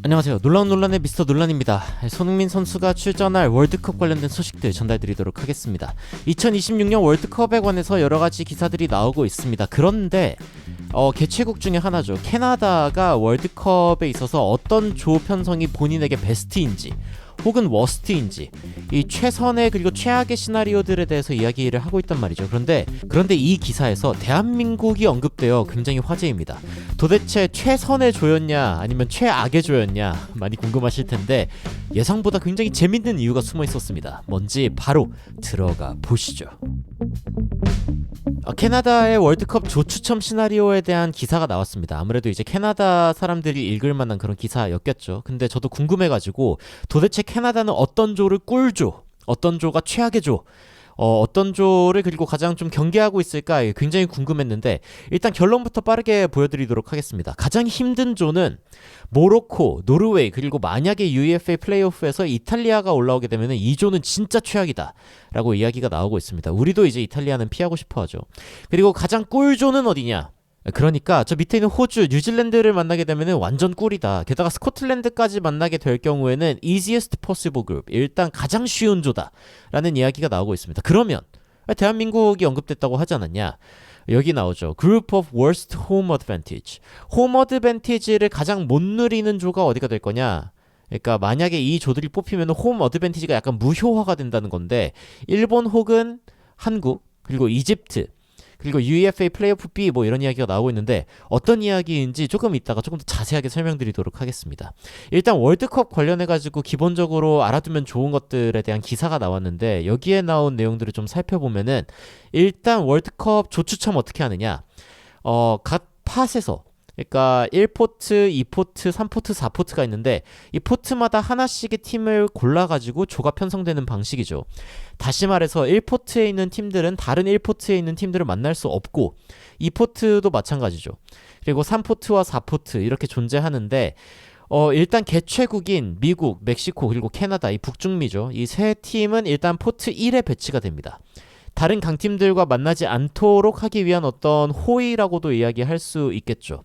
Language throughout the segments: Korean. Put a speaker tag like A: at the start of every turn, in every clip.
A: 안녕하세요. 놀라운 논란의 미스터 논란입니다. 손흥민 선수가 출전할 월드컵 관련된 소식들 전달드리도록 하겠습니다. 2026년 월드컵에 관해서 여러가지 기사들이 나오고 있습니다. 그런데 개최국 중에 하나죠. 캐나다가 월드컵에 있어서 어떤 조 편성이 본인에게 베스트인지 혹은 워스트인지, 이 최선의 그리고 최악의 시나리오들에 대해서 이야기를 하고 있단 말이죠. 그런데 이 기사에서 대한민국이 언급되어 굉장히 화제입니다. 도대체 최선의 조였냐 아니면 최악의 조였냐 많이 궁금하실 텐데, 예상보다 굉장히 재밌는 이유가 숨어 있었습니다. 뭔지 바로 들어가 보시죠. 캐나다의 월드컵 조 추첨 시나리오에 대한 기사가 나왔습니다. 아무래도 이제 캐나다 사람들이 읽을 만한 그런 기사였겠죠. 근데 저도 궁금해가지고 도대체 캐나다는 어떤 조를 꿀조, 어떤 조가 최악의 조, 어떤 조를 그리고 가장 좀 경계하고 있을까 굉장히 궁금했는데, 일단 결론부터 빠르게 보여드리도록 하겠습니다. 가장 힘든 조는 모로코, 노르웨이, 그리고 만약에 UEFA 플레이오프에서 이탈리아가 올라오게 되면 이 조는 진짜 최악이다 라고 이야기가 나오고 있습니다. 우리도 이제 이탈리아는 피하고 싶어 하죠. 그리고 가장 꿀조는 어디냐? 그러니까 저 밑에 있는 호주, 뉴질랜드를 만나게 되면 완전 꿀이다. 게다가 스코틀랜드까지 만나게 될 경우에는 easiest possible group, 일단 가장 쉬운 조다 라는 이야기가 나오고 있습니다. 그러면 대한민국이 언급됐다고 하지 않았냐? 여기 나오죠. Group of worst home advantage. 홈 어드밴티지를 가장 못 누리는 조가 어디가 될 거냐? 그러니까 만약에 이 조들이 뽑히면 홈 어드밴티지가 약간 무효화가 된다는 건데, 일본 혹은 한국, 그리고 이집트, 그리고 UEFA 플레이오프 B 뭐 이런 이야기가 나오고 있는데, 어떤 이야기인지 조금 이따가 조금 더 자세하게 설명드리도록 하겠습니다. 일단 월드컵 관련해가지고 기본적으로 알아두면 좋은 것들에 대한 기사가 나왔는데, 여기에 나온 내용들을 좀 살펴보면은, 일단 월드컵 조 추첨 어떻게 하느냐, 각 팟에서, 그러니까 1포트, 2포트, 3포트, 4포트가 있는데, 이 포트마다 하나씩의 팀을 골라가지고 조가 편성되는 방식이죠. 다시 말해서 1포트에 있는 팀들은 다른 1포트에 있는 팀들을 만날 수 없고, 2포트도 마찬가지죠. 그리고 3포트와 4포트 이렇게 존재하는데, 일단 개최국인 미국, 멕시코, 그리고 캐나다, 이 북중미죠. 이 세 팀은 일단 포트 1에 배치가 됩니다. 다른 강팀들과 만나지 않도록 하기 위한 어떤 호의라고도 이야기할 수 있겠죠.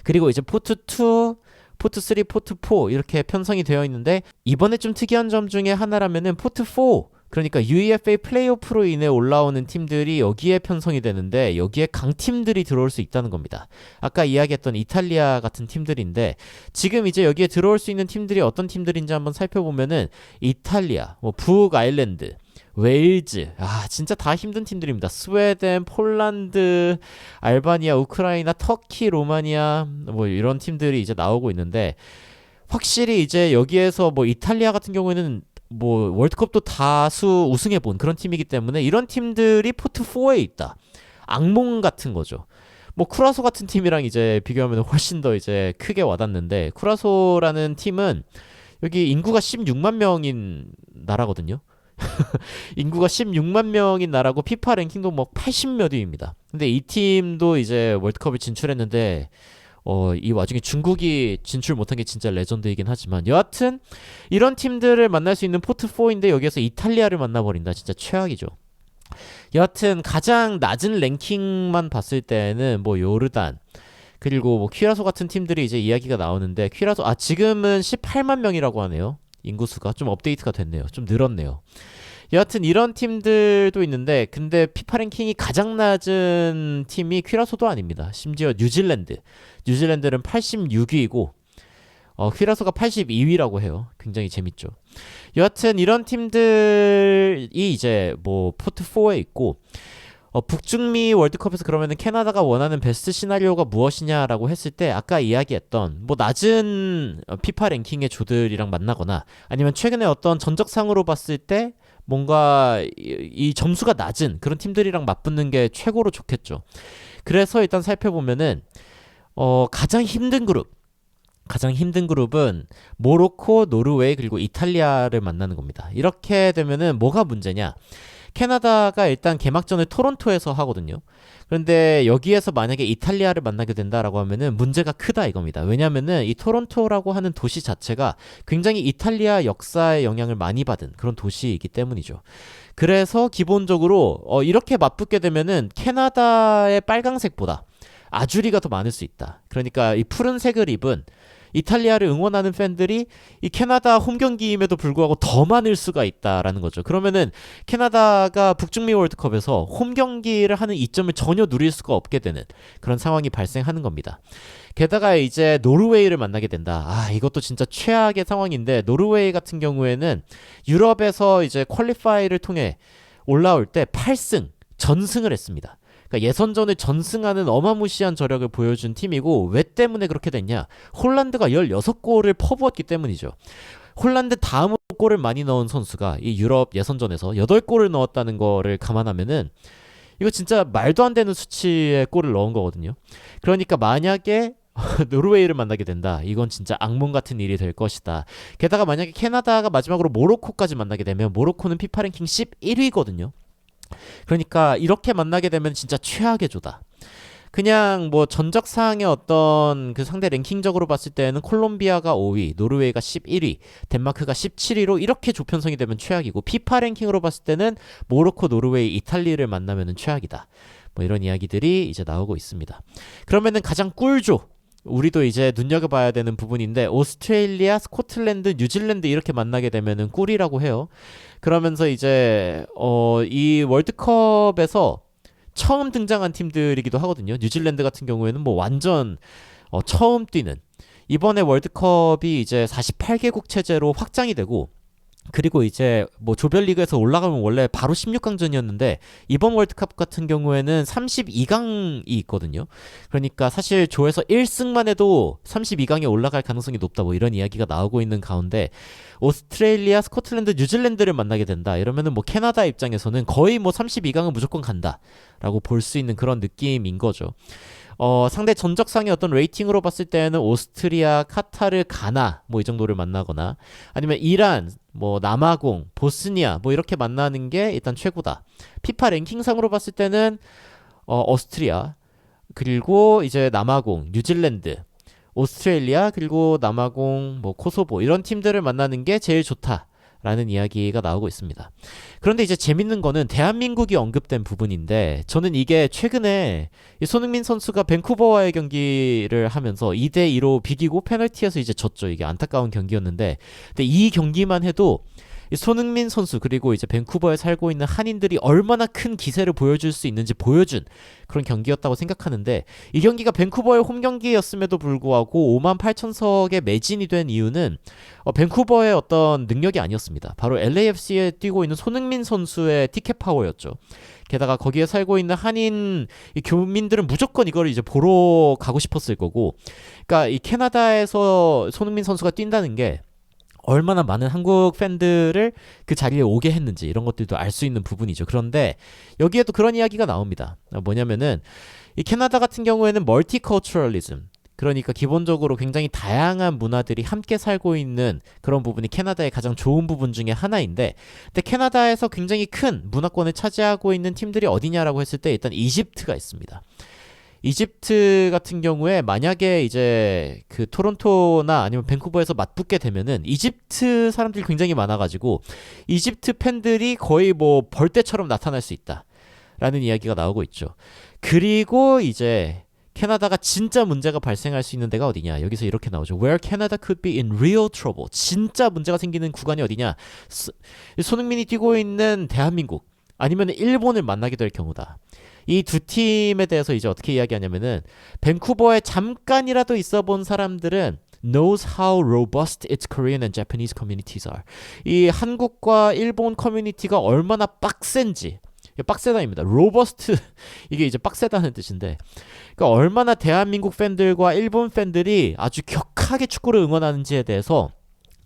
A: 그리고 이제 포트 2, 포트 3, 포트 4 이렇게 편성이 되어 있는데, 이번에 좀 특이한 점 중에 하나라면은 포트 4, 그러니까 UEFA 플레이오프로 인해 올라오는 팀들이 여기에 편성이 되는데, 여기에 강팀들이 들어올 수 있다는 겁니다. 아까 이야기했던 이탈리아 같은 팀들인데, 지금 이제 여기에 들어올 수 있는 팀들이 어떤 팀들인지 한번 살펴보면은, 이탈리아, 북아일랜드, 웨일즈, 진짜 다 힘든 팀들입니다. 스웨덴, 폴란드, 알바니아, 우크라이나, 터키, 로마니아 뭐 이런 팀들이 이제 나오고 있는데, 확실히 이제 여기에서 뭐 이탈리아 같은 경우에는 뭐 월드컵도 다수 우승해본 그런 팀이기 때문에 이런 팀들이 포트 4에 있다. 악몽 같은 거죠. 뭐 쿠라소 같은 팀이랑 이제 비교하면 훨씬 더 이제 크게 와닿는데, 쿠라소라는 팀은 여기 인구가 16만 명인 나라거든요. 인구가 16만 명인 나라고 피파 랭킹도 뭐 80몇 위입니다. 근데 이 팀도 이제 월드컵에 진출했는데, 이 와중에 중국이 진출 못한 게 진짜 레전드이긴 하지만, 여하튼 이런 팀들을 만날 수 있는 포트 4인데 여기에서 이탈리아를 만나버린다. 진짜 최악이죠. 여하튼 가장 낮은 랭킹만 봤을 때는 뭐 요르단, 그리고 뭐 퀴라소 같은 팀들이 이제 이야기가 나오는데, 퀴라소 지금은 18만 명이라고 하네요. 인구수가 좀 업데이트가 됐네요. 좀 늘었네요. 여하튼 이런 팀들도 있는데, 근데 피파 랭킹이 가장 낮은 팀이 퀴라소도 아닙니다. 심지어 뉴질랜드는 86위이고 퀴라소가 82위라고 해요. 굉장히 재밌죠. 여하튼 이런 팀들이 이제 뭐 포트 4에 있고, 북중미 월드컵에서 그러면은 캐나다가 원하는 베스트 시나리오가 무엇이냐라고 했을 때, 아까 이야기했던 뭐 낮은 피파 랭킹의 조들이랑 만나거나, 아니면 최근에 어떤 전적상으로 봤을 때 뭔가 이 점수가 낮은 그런 팀들이랑 맞붙는 게 최고로 좋겠죠. 그래서 일단 살펴보면은 가장 힘든 그룹은 모로코, 노르웨이, 그리고 이탈리아를 만나는 겁니다. 이렇게 되면은 뭐가 문제냐? 캐나다가 일단 개막전을 토론토에서 하거든요. 그런데 여기에서 만약에 이탈리아를 만나게 된다라고 하면은 문제가 크다 이겁니다. 왜냐면은 이 토론토라고 하는 도시 자체가 굉장히 이탈리아 역사의 영향을 많이 받은 그런 도시이기 때문이죠. 그래서 기본적으로 이렇게 맞붙게 되면은 캐나다의 빨강색보다 아주리가 더 많을 수 있다. 그러니까 이 푸른색을 입은 이탈리아를 응원하는 팬들이 이 캐나다 홈 경기임에도 불구하고 더 많을 수가 있다라는 거죠. 그러면은 캐나다가 북중미 월드컵에서 홈 경기를 하는 이점을 전혀 누릴 수가 없게 되는 그런 상황이 발생하는 겁니다. 게다가 이제 노르웨이를 만나게 된다. 이것도 진짜 최악의 상황인데, 노르웨이 같은 경우에는 유럽에서 이제 퀄리파이를 통해 올라올 때 8승 전승을 했습니다. 그러니까 예선전을 전승하는 어마무시한 저력을 보여준 팀이고, 왜 때문에 그렇게 됐냐? 홀란드가 16골을 퍼부었기 때문이죠. 홀란드 다음으로 골을 많이 넣은 선수가 이 유럽 예선전에서 8골을 넣었다는 거를 감안하면은 이거 진짜 말도 안 되는 수치의 골을 넣은 거거든요. 그러니까 만약에 노르웨이를 만나게 된다, 이건 진짜 악몽 같은 일이 될 것이다. 게다가 만약에 캐나다가 마지막으로 모로코까지 만나게 되면 모로코는 피파 랭킹 11위거든요. 그러니까 이렇게 만나게 되면 진짜 최악의 조다. 그냥 뭐 전적상의 어떤 그 상대 랭킹적으로 봤을 때는 콜롬비아가 5위, 노르웨이가 11위, 덴마크가 17위로 이렇게 조편성이 되면 최악이고, 피파 랭킹으로 봤을 때는 모로코, 노르웨이, 이탈리아를 만나면은 최악이다. 뭐 이런 이야기들이 이제 나오고 있습니다. 그러면은 가장 꿀조, 우리도 이제 눈여겨봐야 되는 부분인데, 오스트레일리아, 스코틀랜드, 뉴질랜드 이렇게 만나게 되면은 꿀이라고 해요. 그러면서 이제 이 월드컵에서 처음 등장한 팀들이기도 하거든요. 뉴질랜드 같은 경우에는 뭐 완전 처음 뛰는, 이번에 월드컵이 이제 48개국 체제로 확장이 되고, 그리고 이제 뭐 조별리그에서 올라가면 원래 바로 16강전이었는데 이번 월드컵 같은 경우에는 32강이 있거든요. 그러니까 사실 조에서 1승만 해도 32강에 올라갈 가능성이 높다, 뭐 이런 이야기가 나오고 있는 가운데, 오스트레일리아, 스코틀랜드, 뉴질랜드를 만나게 된다 이러면은 뭐 캐나다 입장에서는 거의 뭐 32강은 무조건 간다라고 볼 수 있는 그런 느낌인 거죠. 상대 전적상의 어떤 레이팅으로 봤을 때는 오스트리아, 카타르, 가나 뭐 이 정도를 만나거나, 아니면 이란, 뭐 남아공, 보스니아 뭐 이렇게 만나는 게 일단 최고다. 피파 랭킹상으로 봤을 때는 오스트리아, 그리고 이제 남아공, 뉴질랜드, 오스트레일리아, 그리고 남아공, 뭐 코소보 이런 팀들을 만나는 게 제일 좋다 라는 이야기가 나오고 있습니다. 그런데 이제 재밌는 거는 대한민국이 언급된 부분인데, 저는 이게 최근에 손흥민 선수가 밴쿠버와의 경기를 하면서 2대2로 비기고 페널티에서 이제 졌죠. 이게 안타까운 경기였는데, 근데 이 경기만 해도 손흥민 선수, 그리고 이제 밴쿠버에 살고 있는 한인들이 얼마나 큰 기세를 보여줄 수 있는지 보여준 그런 경기였다고 생각하는데, 이 경기가 밴쿠버의 홈 경기였음에도 불구하고 58,000석에 매진이 된 이유는 밴쿠버의 어떤 능력이 아니었습니다. 바로 LAFC에 뛰고 있는 손흥민 선수의 티켓 파워였죠. 게다가 거기에 살고 있는 한인 이 교민들은 무조건 이걸 이제 보러 가고 싶었을 거고, 그러니까 이 캐나다에서 손흥민 선수가 뛴다는 게 얼마나 많은 한국 팬들을 그 자리에 오게 했는지 이런 것들도 알 수 있는 부분이죠. 그런데 여기에도 그런 이야기가 나옵니다. 뭐냐면은 이 캐나다 같은 경우에는 멀티컬처럴리즘, 그러니까 기본적으로 굉장히 다양한 문화들이 함께 살고 있는 그런 부분이 캐나다의 가장 좋은 부분 중에 하나인데, 근데 캐나다에서 굉장히 큰 문화권을 차지하고 있는 팀들이 어디냐라고 했을 때 일단 이집트가 있습니다. 이집트 같은 경우에 만약에 이제 그 토론토나 아니면 밴쿠버에서 맞붙게 되면은 이집트 사람들이 굉장히 많아가지고 이집트 팬들이 거의 뭐 벌떼처럼 나타날 수 있다라는 이야기가 나오고 있죠. 그리고 이제 캐나다가 진짜 문제가 발생할 수 있는 데가 어디냐, 여기서 이렇게 나오죠. Where Canada could be in real trouble. 진짜 문제가 생기는 구간이 어디냐, 손흥민이 뛰고 있는 대한민국 아니면 일본을 만나게 될 경우다. 이 두 팀에 대해서 이제 어떻게 이야기하냐면은, 밴쿠버에 잠깐이라도 있어 본 사람들은 knows how robust its Korean and Japanese communities are. 이 한국과 일본 커뮤니티가 얼마나 빡센지, 빡세다입니다. robust 이게 이제 빡세다는 뜻인데, 그러니까 얼마나 대한민국 팬들과 일본 팬들이 아주 격하게 축구를 응원하는지에 대해서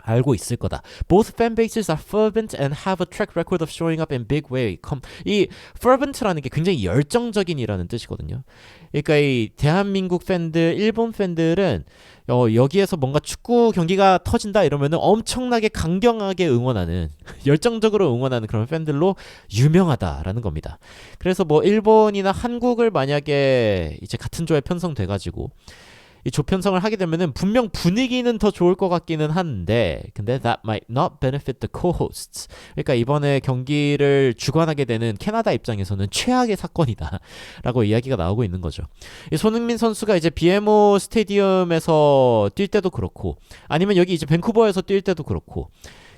A: 알고 있을 거다. Both fan bases are fervent and have a track record of showing up in big way. 이 fervent라는 게 굉장히 열정적인이라는 뜻이거든요. 그러니까 이 대한민국 팬들, 일본 팬들은 여기에서 뭔가 축구 경기가 터진다 이러면은 엄청나게 강경하게 응원하는, 열정적으로 응원하는 그런 팬들로 유명하다라는 겁니다. 그래서 뭐 일본이나 한국을 만약에 이제 같은 조에 편성돼가지고 이 조 편성을 하게 되면은 분명 분위기는 더 좋을 것 같기는 한데, 근데 that might not benefit the co-hosts. 그러니까 이번에 경기를 주관하게 되는 캐나다 입장에서는 최악의 사건이다라고 이야기가 나오고 있는 거죠. 이 손흥민 선수가 이제 BMO 스테디움에서 뛸 때도 그렇고, 아니면 여기 이제 밴쿠버에서 뛸 때도 그렇고,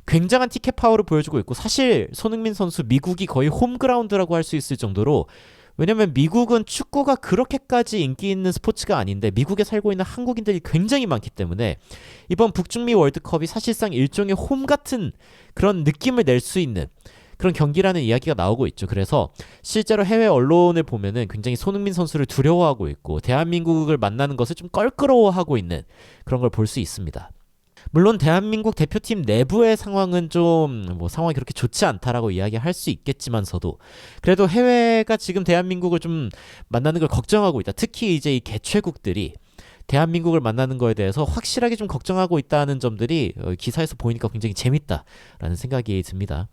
A: 굉장한 티켓 파워를 보여주고 있고, 사실 손흥민 선수 미국이 거의 홈그라운드라고 할 수 있을 정도로, 왜냐면 미국은 축구가 그렇게까지 인기 있는 스포츠가 아닌데 미국에 살고 있는 한국인들이 굉장히 많기 때문에 이번 북중미 월드컵이 사실상 일종의 홈 같은 그런 느낌을 낼 수 있는 그런 경기라는 이야기가 나오고 있죠. 그래서 실제로 해외 언론을 보면은 굉장히 손흥민 선수를 두려워하고 있고 대한민국을 만나는 것을 좀 껄끄러워하고 있는 그런 걸 볼 수 있습니다. 물론 대한민국 대표팀 내부의 상황은 좀 뭐 상황이 그렇게 좋지 않다라고 이야기할 수 있겠지만서도 그래도 해외가 지금 대한민국을 좀 만나는 걸 걱정하고 있다. 특히 이제 이 개최국들이 대한민국을 만나는 거에 대해서 확실하게 좀 걱정하고 있다는 점들이 기사에서 보이니까 굉장히 재밌다라는 생각이 듭니다.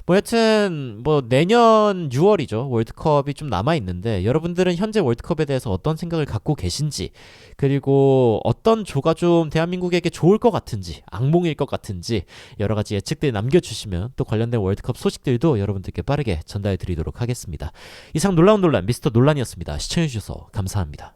A: 뭐 여튼 뭐 내년 6월이죠. 월드컵이 좀 남아 있는데 여러분들은 현재 월드컵에 대해서 어떤 생각을 갖고 계신지, 그리고 어떤 조가 좀 대한민국에게 좋을 것 같은지, 악몽일 것 같은지 여러 가지 예측들 남겨주시면 또 관련된 월드컵 소식들도 여러분들께 빠르게 전달해 드리도록 하겠습니다. 이상 놀라운 논란 미스터 논란이었습니다. 시청해주셔서 감사합니다.